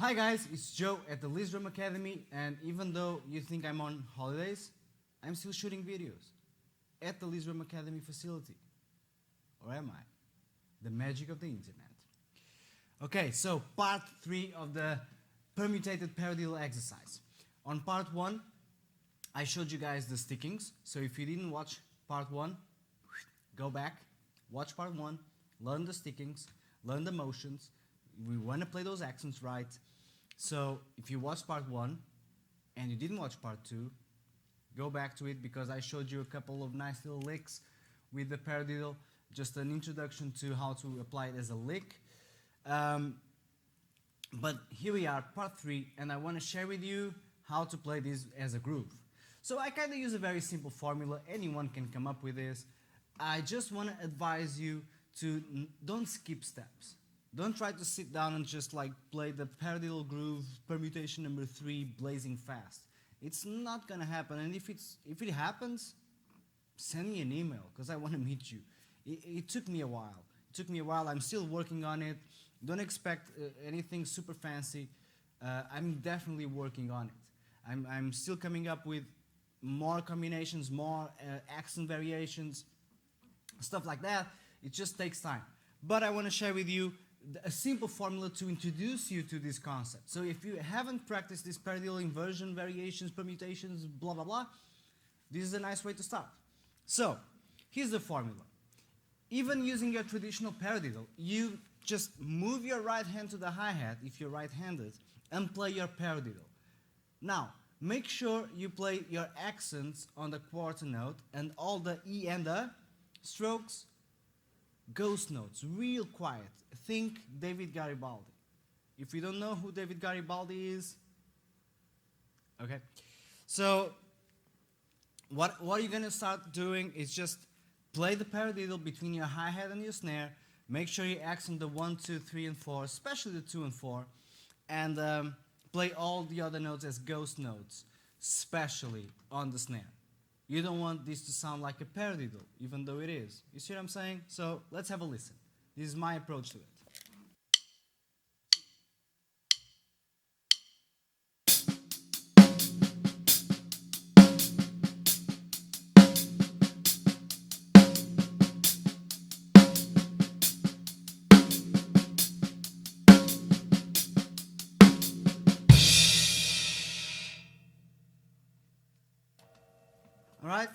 Hi guys, it's Joe at the Leeds Academy, and even though you think I'm on holidays, I'm still shooting videos at the Leeds Academy facility. Or am I? The magic of the internet. Okay, so part 3 of the permutated paradiddle exercise. On part 1, I showed you guys the stickings. So if you didn't watch part 1, go back, watch part 1, learn the stickings, learn the motions. We want to play those accents right. So if you watched part 1 and you didn't watch part 2, go back to it because I showed you a couple of nice little licks with the paradiddle, just an introduction to how to apply it as a lick. But here we are, part 3, and I want to share with you how to play this as a groove. So I kind of use a very simple formula. Anyone can come up with this. I just want to advise you to don't skip steps. Don't try to sit down and just like play the paradiddle groove permutation number 3 blazing fast. It's not gonna happen, and if it happens, send me an email because I want to meet you. It took me a while. I'm still working on it. Don't expect anything super fancy. I'm definitely working on it. I'm still coming up with more combinations, more accent variations, stuff like that. It just takes time. But I want to share with you a simple formula to introduce you to this concept. So if you haven't practiced this paradiddle inversion, variations, permutations, blah, blah, blah, this is a nice way to start. So here's the formula. Even using your traditional paradiddle, you just move your right hand to the hi-hat, if you're right-handed, and play your paradiddle. Now, make sure you play your accents on the quarter note and all the E and the strokes, ghost notes, real quiet. Think David Garibaldi. If you don't know who David Garibaldi is, okay. So what you're gonna start doing is just play the paradiddle between your hi-hat and your snare. Make sure you accent the 1, 2, 3, and 4, especially the 2 and 4, and play all the other notes as ghost notes, especially on the snare. You don't want this to sound like a paradiddle, even though it is. You see what I'm saying? So let's have a listen. This is my approach to it. Alright?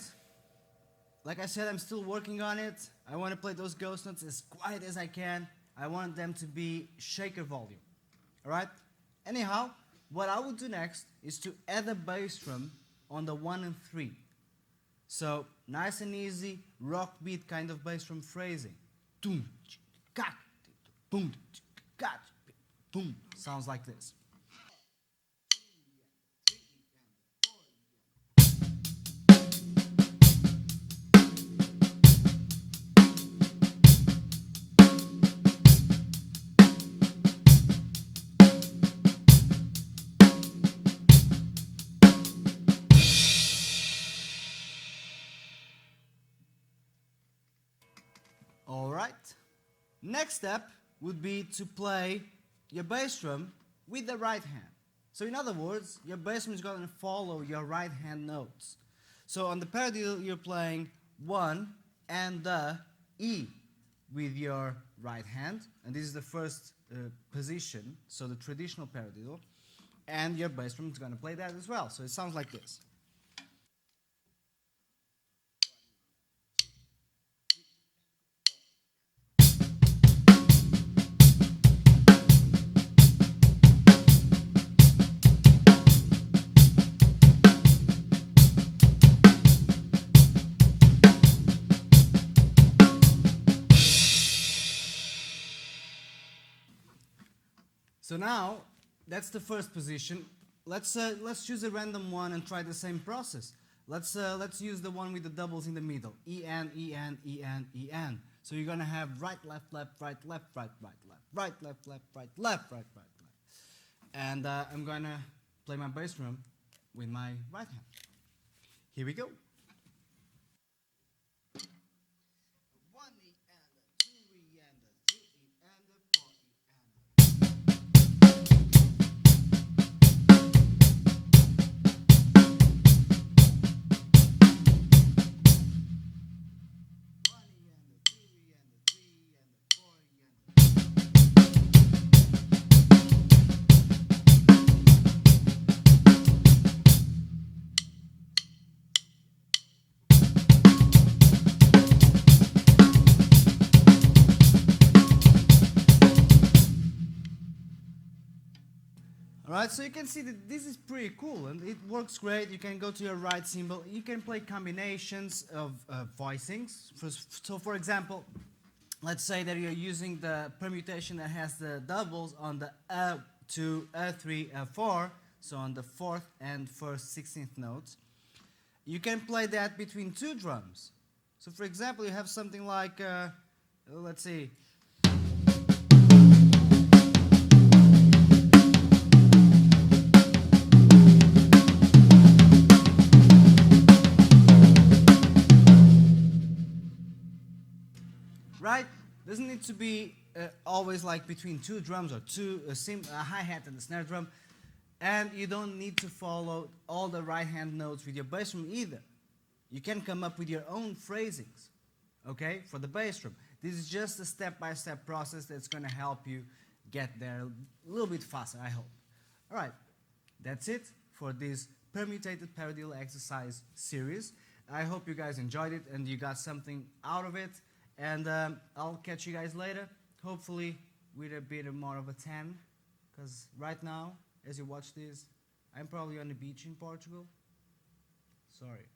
Like I said, I'm still working on it. I want to play those ghost notes as quiet as I can. I want them to be shaker volume. Alright? Anyhow, what I will do next is to add a bass drum on the 1 and 3. So, nice and easy, rock beat kind of bass drum phrasing. Boom, boom. Sounds like this. Alright, next step would be to play your bass drum with the right hand. So in other words, your bass drum is going to follow your right hand notes. So on the paradiddle you're playing 1 and the E with your right hand, and this is the first position, so the traditional paradiddle, and your bass drum is going to play that as well. So it sounds like this. So now, that's the first position. Let's choose a random one and try the same process. Let's use the one with the doubles in the middle. E N, E N, E N, E N. So you're gonna have right, left, left, right, left, right, right, left, right, left, left, right, left, right, right, left. And I'm gonna play my bass drum with my right hand. Here we go. Alright, so you can see that this is pretty cool and it works great. You can go to your right symbol. You can play combinations of voicings. So for example, let's say that you're using the permutation that has the doubles on the A2, A3, A4, so on the 4th and 1st 16th notes. You can play that between two drums. So for example, you have something like, let's see, right? Doesn't need to be always like between two drums or a hi-hat and a snare drum. And you don't need to follow all the right-hand notes with your bass drum either. You can come up with your own phrasings, okay, for the bass drum. This is just a step-by-step process that's going to help you get there a little bit faster, I hope. All right, that's it for this permutated paradiddle exercise series. I hope you guys enjoyed it and you got something out of it. And I'll catch you guys later, hopefully with a bit more of a 10, because right now, as you watch this, I'm probably on the beach in Portugal. Sorry.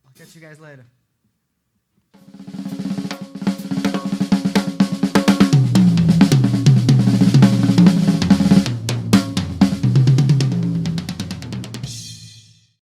I'll catch you guys later.